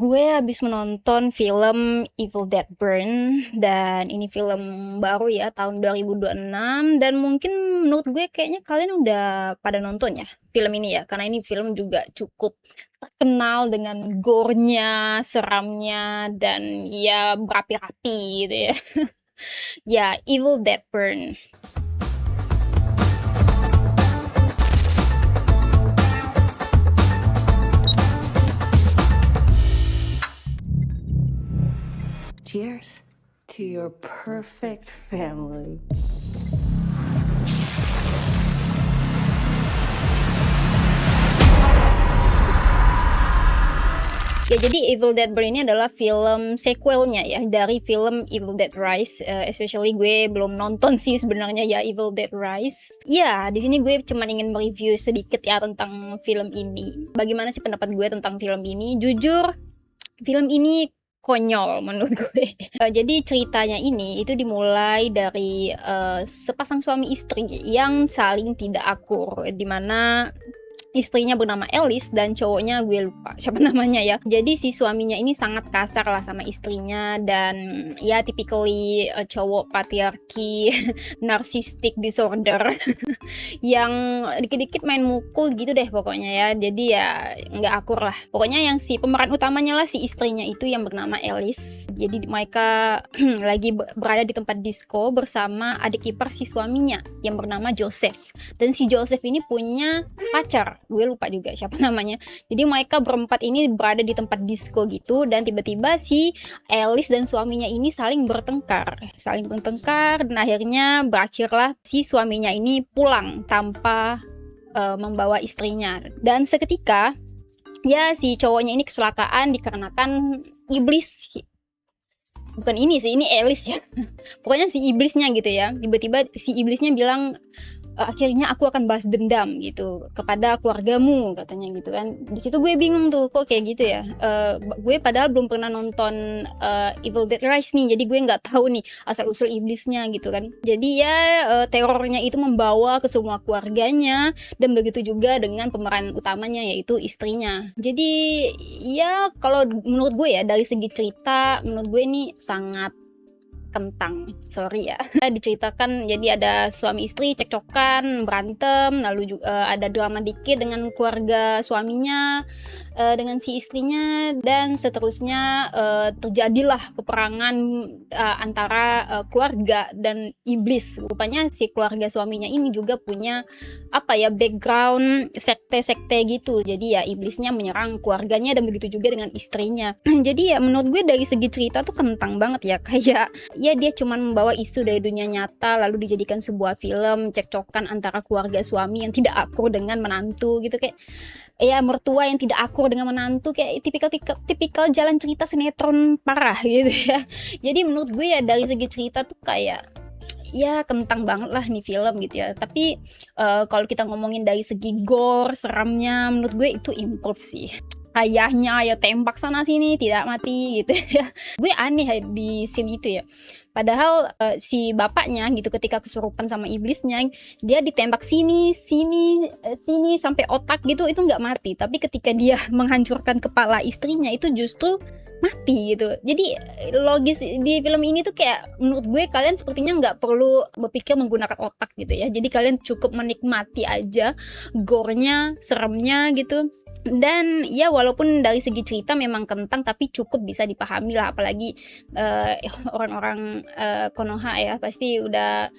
Gue habis menonton film Evil Dead Burn, dan ini film baru ya tahun 2026, dan mungkin menurut gue kayaknya kalian udah pada nonton ya film ini ya, karena ini film juga cukup terkenal dengan gore-nya, seramnya, dan ya berapi-api gitu ya. Ya, Evil Dead Burn. Cheers to your perfect family. Ya, jadi Evil Dead Burn ini adalah film sequelnya ya dari film Evil Dead Rise. Especially gue belum nonton sih sebenarnya ya Evil Dead Rise. Ya, di sini gue cuma ingin mereview sedikit ya tentang film ini. Bagaimana sih pendapat gue tentang film ini? Jujur, film ini konyol menurut gue. Jadi ceritanya ini itu dimulai dari sepasang suami istri yang saling tidak akur, dimana istrinya bernama Alice dan cowoknya gue lupa siapa namanya ya. Jadi si suaminya ini sangat kasar lah sama istrinya, dan ya typically cowok patriarki narcissistic disorder yang dikit-dikit main mukul gitu deh pokoknya ya. Jadi ya nggak akur lah. Pokoknya yang si pemeran utamanya lah si istrinya itu yang bernama Alice. Jadi mereka lagi berada di tempat disco bersama adik ipar si suaminya yang bernama Joseph. Dan si Joseph ini punya pacar, gue lupa juga siapa namanya. Jadi mereka berempat ini berada di tempat disco gitu, dan tiba-tiba si Alice dan suaminya ini saling bertengkar, dan akhirnya berakhirlah si suaminya ini pulang tanpa membawa istrinya. Dan seketika ya si cowoknya ini kecelakaan dikarenakan iblis. Bukan ini sih, ini Alice ya. Pokoknya si iblisnya gitu ya. Tiba-tiba si iblisnya bilang, akhirnya aku akan balas dendam gitu kepada keluargamu, katanya gitu kan. Di situ gue bingung tuh, kok kayak gitu ya. Gue padahal belum pernah nonton Evil Dead Rise nih, jadi gue nggak tahu nih asal usul iblisnya gitu kan. Jadi ya terornya itu membawa ke semua keluarganya, dan begitu juga dengan pemeran utamanya yaitu istrinya. Jadi ya kalau menurut gue ya dari segi cerita, menurut gue ini sangat kentang, sorry ya. Diceritakan jadi ada suami istri cekcokan, berantem, lalu juga ada drama dikit dengan keluarga suaminya, dengan si istrinya, dan seterusnya terjadilah peperangan antara keluarga dan iblis. Rupanya si keluarga suaminya ini juga punya apa ya, background sekte-sekte gitu. Jadi ya iblisnya menyerang keluarganya dan begitu juga dengan istrinya. Jadi ya menurut gue dari segi cerita tuh kentang banget ya, kayak ya dia cuman membawa isu dari dunia nyata lalu dijadikan sebuah film cekcokan antara keluarga suami yang tidak akur dengan menantu gitu, kayak ya mertua yang tidak akur dengan menantu, kayak tipikal jalan cerita sinetron parah gitu ya. Jadi menurut gue ya dari segi cerita tuh kayak ya kentang banget lah nih film gitu ya. Tapi kalau kita ngomongin dari segi gore, seramnya, menurut gue itu improve sih. Ayahnya ya tembak sana sini tidak mati gitu ya. Gue aneh di scene itu ya. Padahal si bapaknya gitu ketika kesurupan sama iblisnya, dia ditembak sini sampai otak gitu, itu nggak mati. Tapi ketika dia menghancurkan kepala istrinya itu justru mati gitu. Jadi logis di film ini tuh kayak menurut gue kalian sepertinya nggak perlu berpikir menggunakan otak gitu ya. Jadi kalian cukup menikmati aja gore-nya, seremnya gitu. Dan ya walaupun dari segi cerita memang kentang, tapi cukup bisa dipahami lah, apalagi orang-orang Konoha ya pasti udah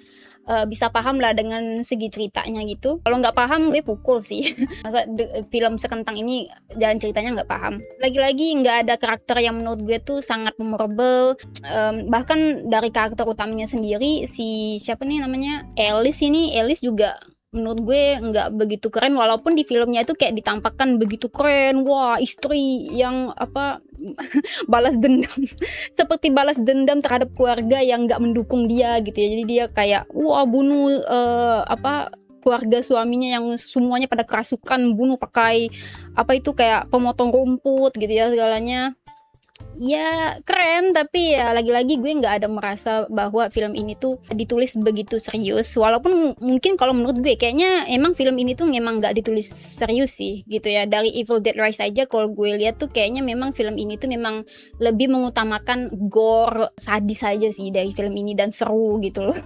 bisa paham lah dengan segi ceritanya gitu. Kalau nggak paham gue pukul sih. Masa film sekentang ini jalan ceritanya nggak paham. Lagi-lagi nggak ada karakter yang menurut gue tuh sangat memorable. Bahkan dari karakter utamanya sendiri, si siapa nih namanya, Alice juga menurut gue nggak begitu keren, walaupun di filmnya itu kayak ditampakkan begitu keren. Wah, istri yang apa balas dendam seperti balas dendam terhadap keluarga yang nggak mendukung dia gitu ya. Jadi dia kayak wah bunuh keluarga suaminya yang semuanya pada kerasukan, bunuh pakai apa itu kayak pemotong rumput gitu ya segalanya. ya keren, tapi ya lagi-lagi gue nggak ada merasa bahwa film ini tuh ditulis begitu serius, walaupun mungkin kalau menurut gue kayaknya emang film ini tuh memang nggak ditulis serius sih gitu ya. Dari Evil Dead Rise aja kalau gue lihat tuh kayaknya memang film ini tuh memang lebih mengutamakan gore sadis aja sih dari film ini, dan seru gitu loh.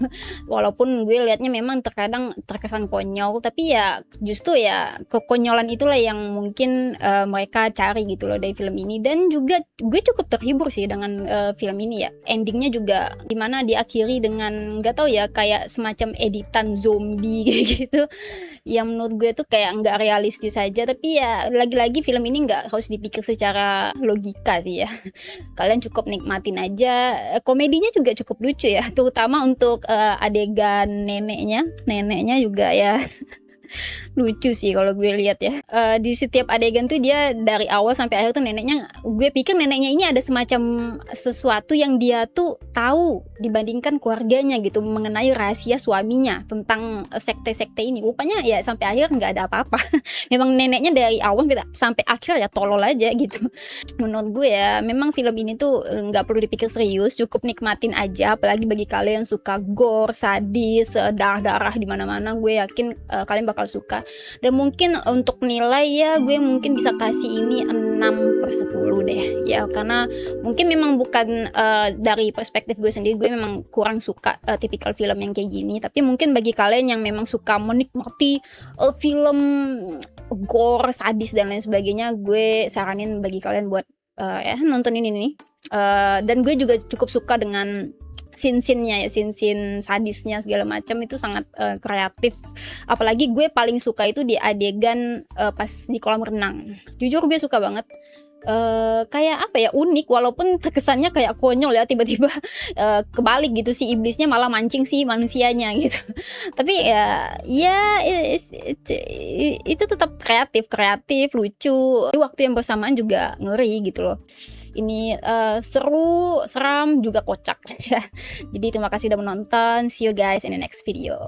Walaupun gue liatnya memang terkadang terkesan konyol, tapi ya justru ya kekonyolan itulah yang mungkin mereka cari gitu loh dari film ini. Dan juga gue cukup terhibur sih dengan film ini ya. Endingnya juga dimana diakhiri dengan nggak tahu ya, kayak semacam editan zombie kayak gitu, yang menurut gue tuh kayak nggak realistis aja. Tapi ya lagi-lagi film ini nggak harus dipikir secara logika sih ya. Kalian cukup nikmatin aja. Komedinya juga cukup lucu ya, terutama untuk adegan neneknya juga ya. Lucu sih kalau gue lihat ya. Di setiap adegan tuh dia dari awal sampai akhir tuh neneknya, gue pikir neneknya ini ada semacam sesuatu yang dia tuh tahu dibandingkan keluarganya gitu, mengenai rahasia suaminya tentang sekte-sekte ini. Rupanya ya sampai akhir nggak ada apa-apa. Memang neneknya dari awal sampai akhir ya tolol aja gitu. Menurut gue ya memang film ini tuh nggak perlu dipikir serius, cukup nikmatin aja. Apalagi bagi kalian yang suka gore, sadis, darah-darah di mana-mana, gue yakin kalian bakal suka. Dan mungkin untuk nilai ya gue mungkin bisa kasih ini 6/10 deh ya, karena mungkin memang bukan dari perspektif gue sendiri, gue memang kurang suka tipikal film yang kayak gini. Tapi mungkin bagi kalian yang memang suka menikmati film gore, sadis dan lain sebagainya, gue saranin bagi kalian buat ya nonton ini nih. Dan gue juga cukup suka dengan scene-scene-nya ya, scene-scene sadisnya segala macam itu sangat kreatif. Apalagi gue paling suka itu di adegan pas di kolam renang. Jujur gue suka banget. Kayak apa ya, unik, walaupun terkesannya kayak konyol ya, tiba-tiba kebalik gitu, si iblisnya malah mancing si manusianya gitu. Tapi itu tetap kreatif, lucu. Di waktu yang bersamaan juga ngeri gitu loh. Ini seru, seram, juga kocak ya. Jadi terima kasih udah menonton. See you guys in the next video.